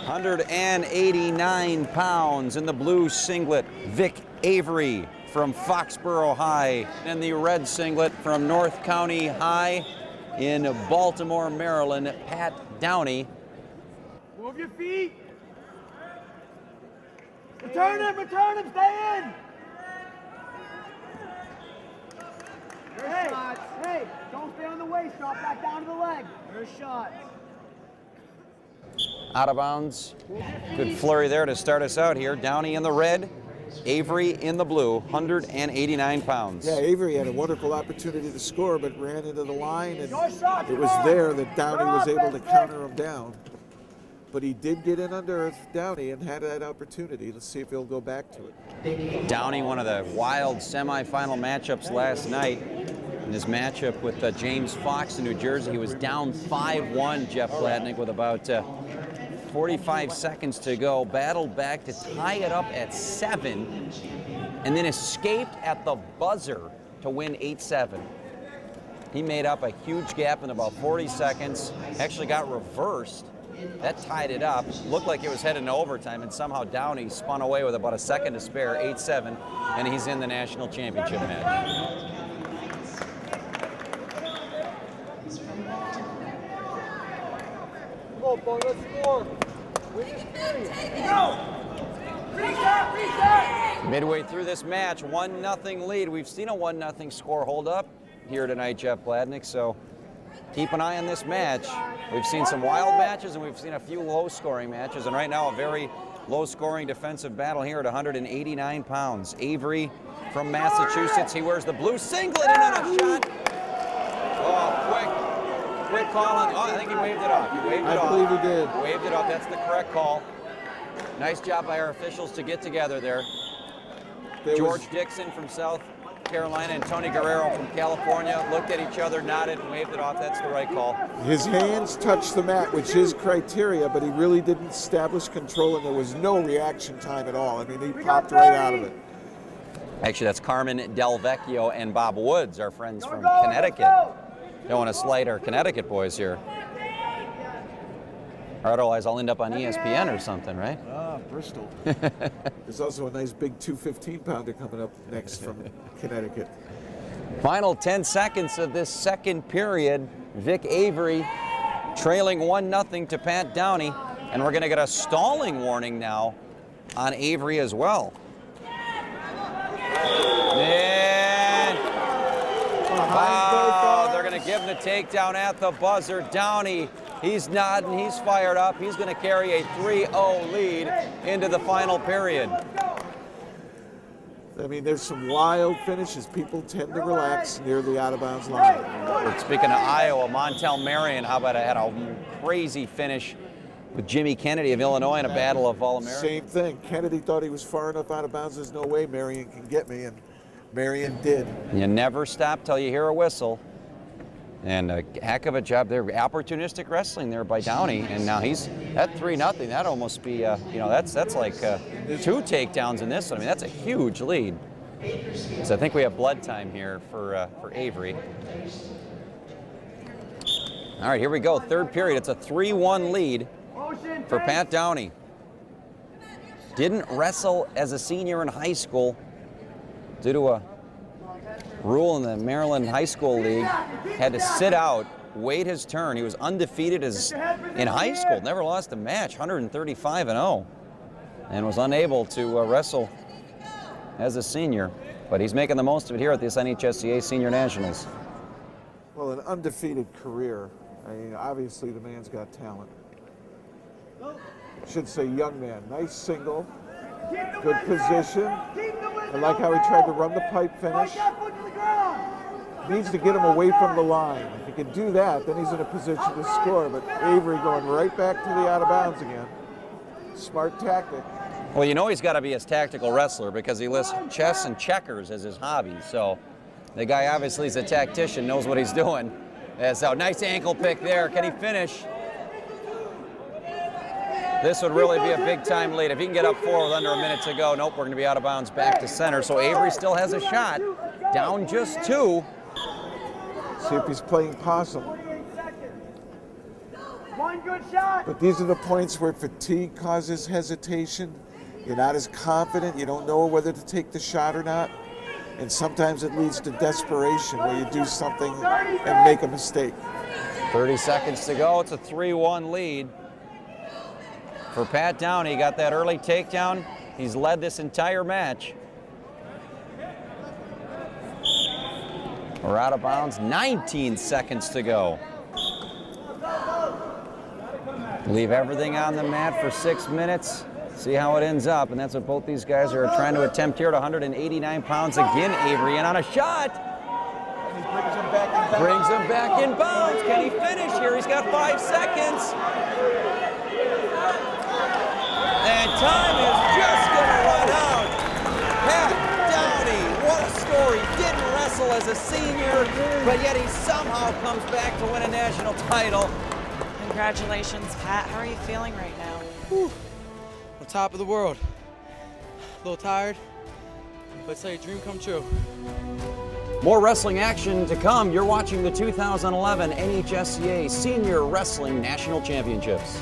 189 pounds in the blue singlet, Vic Avery from Foxborough High, and the red singlet from North County High in Baltimore, Maryland, Pat Downey. Move your feet. Return him, stay in. Hey, don't stay on the waist, drop back down to the leg. First shot. Out of bounds. Good flurry there to start us out here. Downey in the red, Avery in the blue, 189 pounds. Yeah, Avery had a wonderful opportunity to score, but ran into the line, and it was there that Downey was able to counter him down. But he did get in under Downey and had that opportunity. Let's see if he'll go back to it. Downey, one of the wild semifinal matchups last night. In his matchup with James Fox in New Jersey, he was down 5-1, Jeff Blatnick, with about 45 seconds to go. Battled back to tie it up at 7, and then escaped at the buzzer to win 8-7. He made up a huge gap in about 40 seconds, actually got reversed. That tied it up. Looked like it was heading to overtime, and somehow Downey spun away with about a second to spare, 8-7, and he's in the national championship match. Let's score. Midway through this match, 1-0 lead. We've seen a 1-0 score hold up here tonight, Jeff Blatnick, so keep an eye on this match. We've seen some wild matches, and we've seen a few low-scoring matches, and right now a very low-scoring defensive battle here at 189 pounds. Avery from Massachusetts, he wears the blue singlet and a shot. Oh, quick call on, I think he waved it off. I believe he did. Waved it off, that's the correct call. Nice job by our officials to get together there. George Dixon from South Carolina and Tony Guerrero from California looked at each other, nodded, and waved it off. That's the right call. His hands touched the mat, which is criteria, but he really didn't establish control, and there was no reaction time at all. I mean, he popped right out of it. Actually, that's Carmen Del Vecchio and Bob Woods, our friends from Connecticut. Don't want to slight our Connecticut boys here. Or otherwise, I'll end up on ESPN or something, right? Bristol. There's also a nice big 215-pounder coming up next from Connecticut. Final 10 seconds of this second period. Vic Avery trailing 1-0 to Pat Downey. And we're going to get a stalling warning now on Avery as well. They're going to give him the takedown at the buzzer. Downey, he's nodding, he's fired up. He's going to carry a 3-0 lead into the final period. I mean, there's some wild finishes. People tend to relax near the out-of-bounds line. Speaking of Iowa, Montel Marion, how about had a crazy finish with Jimmy Kennedy of Illinois in a battle of All-American. Same thing. Kennedy thought he was far enough out of bounds. There's no way Marion can get me, and Marion did. You never stop till you hear a whistle. And a heck of a job there. Opportunistic wrestling there by Downey. And now he's at 3-0. That'd almost be, that's like 2 takedowns in this one. I mean, that's a huge lead. So I think we have blood time here for Avery. All right, here we go. Third period. It's a 3-1 lead for Pat Downey. Didn't wrestle as a senior in high school due to a rule in the Maryland High School League. Had to sit out, wait his turn. He was undefeated in high school, never lost a match, 135-0, and was unable to wrestle as a senior. But he's making the most of it here at this NHSCA Senior Nationals. Well, an undefeated career. I mean, obviously the man's got talent. I should say young man. Nice single, good position. I like how he tried to run the pipe finish. Needs to get him away from the line. If he can do that, then he's in a position to score. But Avery going right back to the out of bounds again. Smart tactic. Well, you know he's got to be a tactical wrestler because he lists chess and checkers as his hobby. So the guy obviously is a tactician, knows what he's doing. So nice ankle pick there. Can he finish? This would really be a big-time lead. If he can get up 4 with under a minute to go, nope, we're going to be out of bounds back to center. So Avery still has a shot, down just 2. See if he's playing possum. good shot. But these are the points where fatigue causes hesitation. You're not as confident. You don't know whether to take the shot or not. And sometimes it leads to desperation where you do something and make a mistake. 30 seconds to go. It's a 3-1 lead for Pat Downey. He got that early takedown. He's led this entire match. We're out of bounds. 19 seconds to go. Leave everything on the mat for 6 minutes. See how it ends up. And that's what both these guys are trying to attempt here at 189 pounds again, Avery. And on a shot, brings him back in bounds. Can he finish here? He's got 5 seconds. And time is just going to run out. Pat Downey, what a story. Didn't wrestle as a senior, but yet he somehow comes back to win a national title. Congratulations, Pat. How are you feeling right now? Whew. On top of the world. A little tired, but it's like a dream come true. More wrestling action to come. You're watching the 2011 NHSCA Senior Wrestling National Championships.